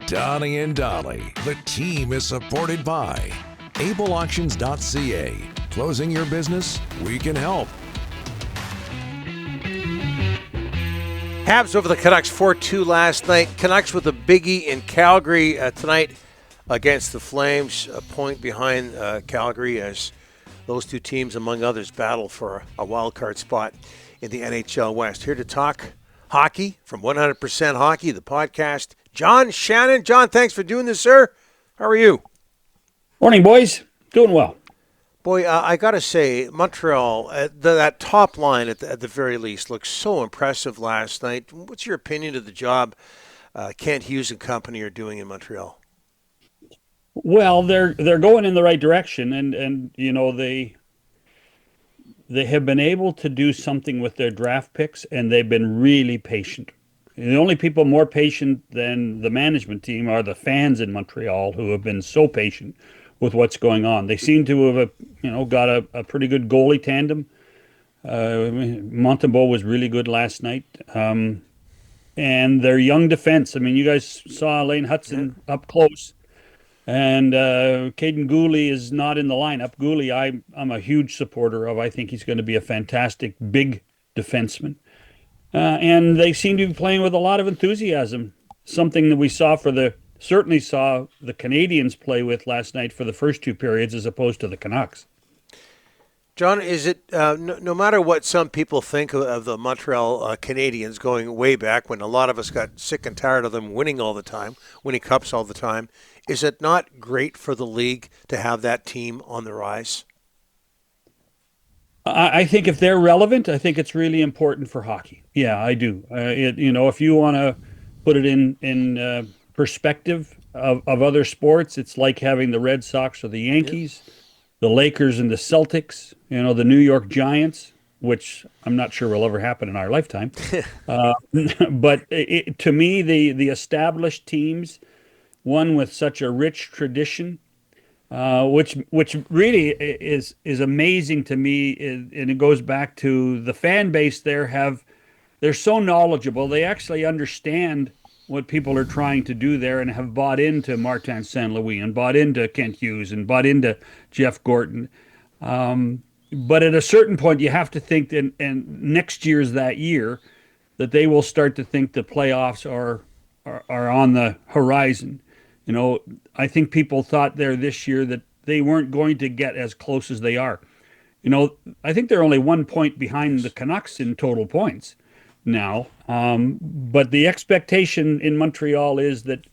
Donnie and Dolly. The team is supported by ableauctions.ca. Closing your business? We can help. Habs over the Canucks 4-2 last night. Canucks with a biggie in Calgary tonight against the Flames. A point behind Calgary as those two teams, among others, battle for a wild card spot in the NHL West. Here to talk hockey from 100% Hockey, the podcast, John Shannon. John, thanks for doing this, sir. How are you? Morning, boys. Doing well. Boy, I got to say, Montreal, that top line at the very least, looks so impressive last night. What's your opinion of the job Kent Hughes and company are doing in Montreal? Well, they're going in the right direction, and you know they have been able to do something with their draft picks, and they've been really patient. And the only people more patient than the management team are the fans in Montreal, who have been so patient with what's going on. They seem to have, got a pretty good goalie tandem. Montembeault was really good last night. And their young defense. I mean, you guys saw Lane Hudson up close. And Caden Gooley is not in the lineup. Gooley, I'm a huge supporter of. I think he's going to be a fantastic big defenseman. And they seem to be playing with a lot of enthusiasm, something that we certainly saw the Canadiens play with last night for the first two periods as opposed to the Canucks. John, is it, no matter what some people think of the Montreal Canadiens going way back when a lot of us got sick and tired of them winning all the time, winning cups all the time, is it not great for the league to have that team on the rise? I think if they're relevant, I think it's really important for hockey. Yeah, I do. If you want to put it in perspective of other sports, it's like having the Red Sox or the Yankees, the Lakers and the Celtics, the New York Giants, which I'm not sure will ever happen in our lifetime. But to me, the established teams, one with such a rich tradition, which really is amazing to me, and it goes back to the fan base there. They're so knowledgeable. They actually understand what people are trying to do there and have bought into Martin St. Louis and bought into Kent Hughes and bought into Jeff Gorton. But at a certain point, you have to think, and next year's that year, that they will start to think the playoffs are on the horizon. I think people thought there this year that they weren't going to get as close as they are. I think they're only 1 point behind the Canucks in total points now. But the expectation in Montreal is that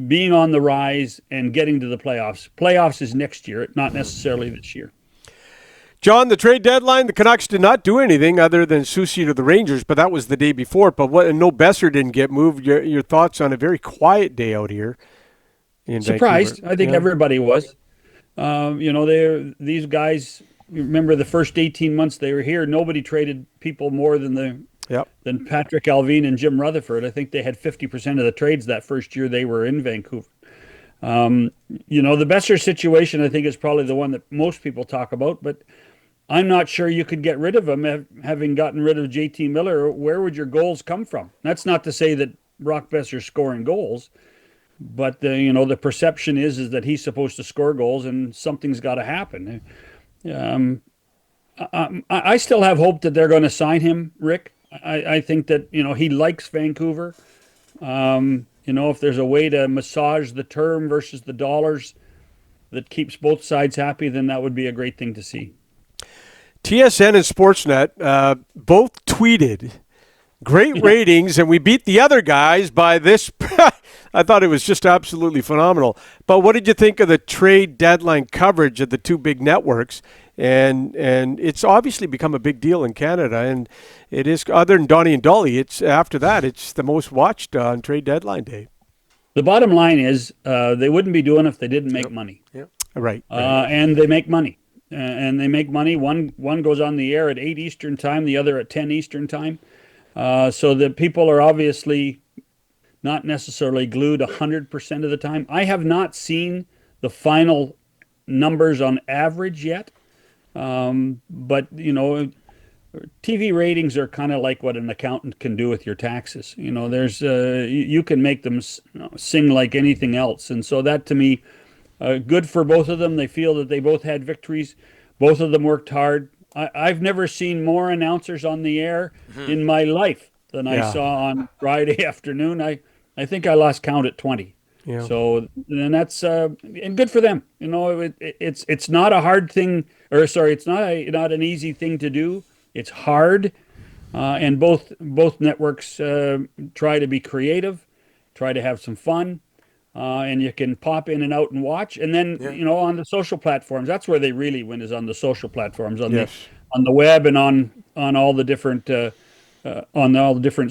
being on the rise and getting to the playoffs is next year, not necessarily this year. John, the trade deadline, the Canucks did not do anything other than Soucy to the Rangers, but that was the day before. But no Besser didn't get moved. Your thoughts on a very quiet day out here in Surprised. Vancouver? I think everybody was. These guys, remember the first 18 months they were here, nobody traded people more than Patrick Alvin and Jim Rutherford. I think they had 50% of the trades that first year they were in Vancouver. The Besser situation, I think, is probably the one that most people talk about, but I'm not sure you could get rid of him. Having gotten rid of JT Miller, where would your goals come from? That's not to say that Brock Besser's scoring goals, but the perception is that he's supposed to score goals and something's got to happen. I still have hope that they're going to sign him, Rick. I think that he likes Vancouver. If there's a way to massage the term versus the dollars that keeps both sides happy, then that would be a great thing to see. TSN and Sportsnet both tweeted great ratings, and we beat the other guys by this. I thought it was just absolutely phenomenal. But what did you think of the trade deadline coverage of the two big networks? And it's obviously become a big deal in Canada, and it is, other than Donnie and Dolly, it's after that it's the most watched on trade deadline day. The bottom line is they wouldn't be doing it if they didn't make money. Yep. Right. And they make money. And they make money. One goes on the air at 8 Eastern time, the other at 10 Eastern time. So the people are obviously not necessarily glued 100% of the time. I have not seen the final numbers on average yet. But, TV ratings are kind of like what an accountant can do with your taxes. There's you can make them sing like anything else, and so that to me, good for both of them. They feel that they both had victories. Both of them worked hard. I've never seen more announcers on the air in my life than I saw on Friday afternoon. I think I lost count at 20. Yeah. So and that's and good for them. It's not a hard thing, or sorry, it's not an easy thing to do. It's hard, and both networks try to be creative, try to have some fun, and you can pop in and out and watch. And then on the social platforms, that's where they really win, is on the social platforms, on the web, and on all the different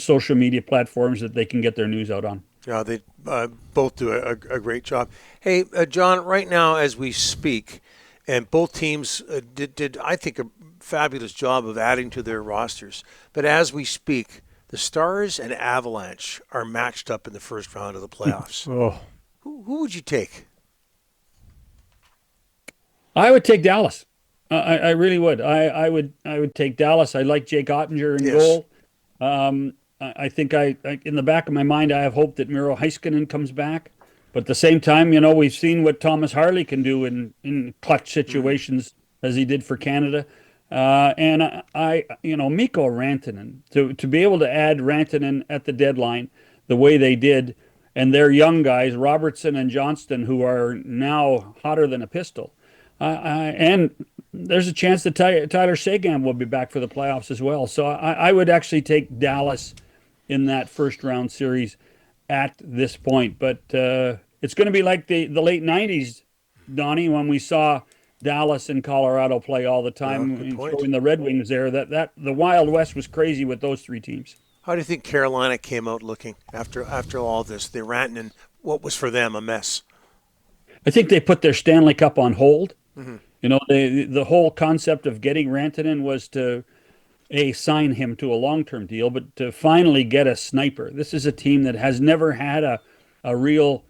social media platforms that they can get their news out on. Yeah, they both do a great job. Hey, John, right now as we speak, and both teams did I think a fabulous job of adding to their rosters. But as we speak, the Stars and Avalanche are matched up in the first round of the playoffs. Oh. Who would you take? I would take Dallas. I really would. I would take Dallas. I like Jake Ottinger in goal. I think in the back of my mind, I have hope that Miro Heiskanen comes back. But at the same time, we've seen what Thomas Harley can do in clutch situations, as he did for Canada. And Mikko Rantanen, to be able to add Rantanen at the deadline the way they did, and their young guys, Robertson and Johnston, who are now hotter than a pistol. And there's a chance that Tyler Seguin will be back for the playoffs as well. So I would actually take Dallas in that first round series at this point. But it's going to be like the late 90s, Donnie, when we saw Dallas and Colorado play all the time, including the Red Wings there. That the Wild West was crazy with those three teams. How do you think Carolina came out looking after all this? They ran in what was for them a mess. I think they put their Stanley Cup on hold. Mm-hmm. The whole concept of getting Rantanen was to sign him to a long-term deal, but to finally get a sniper. This is a team that has never had a real,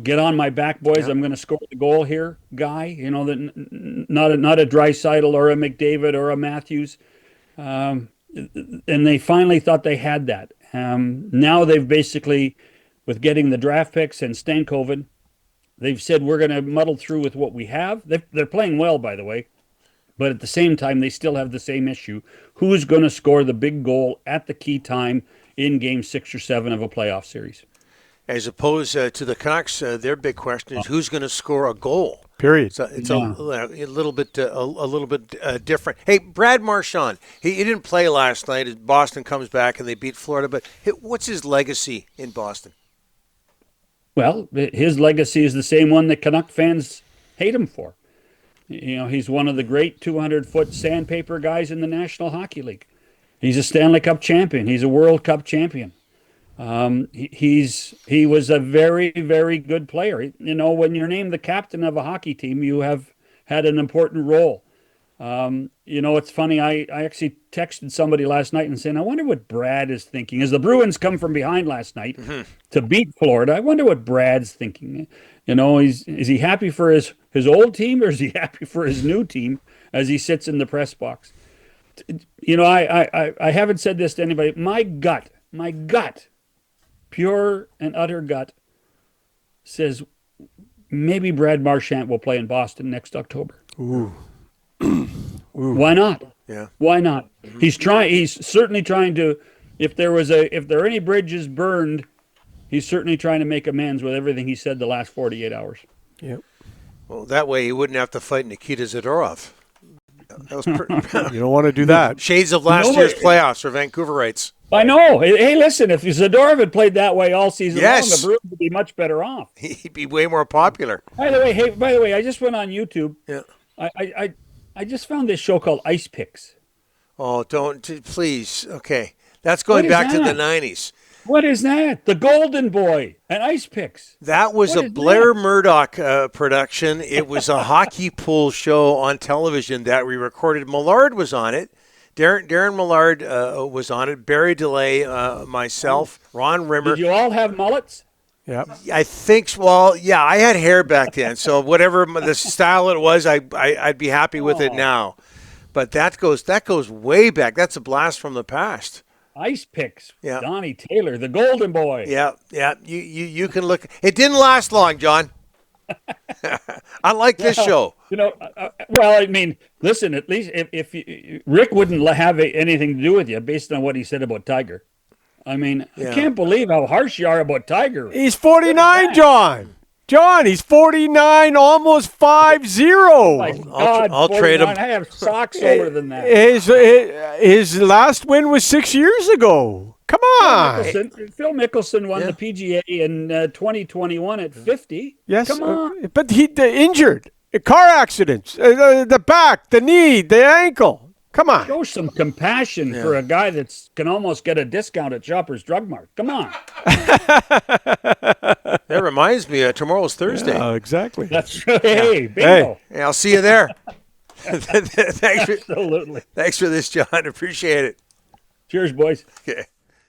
get on my back, boys. Yeah. I'm going to score the goal here guy. That not a Draisaitl or a McDavid or a Matthews. And they finally thought they had that. Now they've basically, with getting the draft picks and Stankoven, they've said we're going to muddle through with what we have. They're playing well, by the way. But at the same time, they still have the same issue. Who's going to score the big goal at the key time in Game 6 or 7 of a playoff series? As opposed to the Canucks, their big question is who's going to score a goal. Period. So it's a little bit different. Hey, Brad Marchand, he didn't play last night as Boston comes back and they beat Florida. But what's his legacy in Boston? Well, his legacy is the same one that Canuck fans hate him for. He's one of the great 200-foot sandpaper guys in the National Hockey League. He's a Stanley Cup champion. He's a World Cup champion. He was a very, very good player. When you're named the captain of a hockey team, you have had an important role. It's funny. I actually texted somebody last night and saying, I wonder what Brad is thinking. As the Bruins come from behind last night to beat Florida, I wonder what Brad's thinking. Is he happy for his old team, or is he happy for his new team as he sits in the press box? I haven't said this to anybody. My gut, pure and utter gut, says maybe Brad Marchand will play in Boston next October. Ooh. Ooh. Why not? Yeah. Why not? Mm-hmm. He's certainly trying to. If there are any bridges burned, he's certainly trying to make amends with everything he said the last 48 hours. Yep. Well, that way he wouldn't have to fight Nikita Zadorov. That was you don't want to do that. Shades of last year's playoffs for Vancouverites. I know. Hey, listen, if Zadorov had played that way all season long, the Bruins would be much better off. He'd be way more popular. By the way, I just went on YouTube. Yeah. I just found this show called Ice Picks. Oh, please. Okay. That's going back to the 90s. What is that? The Golden Boy and Ice Picks. That was a Blair Murdoch production. It was a hockey pool show on television that we recorded. Millard was on it. Darren Millard was on it. Barry DeLay, myself, Ron Rimmer. Did you all have mullets? Yeah. I think, I had hair back then. So whatever the style it was, I'd be happy with it now. But that goes way back. That's a blast from the past. Ice picks. Yeah. Donnie Taylor, the golden boy. Yeah. You can look. It didn't last long, John. Unlike this show. Well, I mean, listen. At least if Rick wouldn't have anything to do with you based on what he said about Tiger. I mean, I can't believe how harsh you are about Tiger. He's 49, John. John, he's 49, almost 50. My God, I'll trade him. I have socks older than that. His last win was 6 years ago. Come on. Phil Mickelson won the PGA in 2021 at 50. Yes, Come on. but he injured. Car accidents, the back, the knee, the ankle. Come on. Show some compassion for a guy that can almost get a discount at Shoppers Drug Mart. Come on. That reminds me, tomorrow's Thursday. Yeah, exactly. That's right. Hey, bingo. Yeah, I'll see you there. Thanks Absolutely. Thanks for this, John. Appreciate it. Cheers, boys. Okay.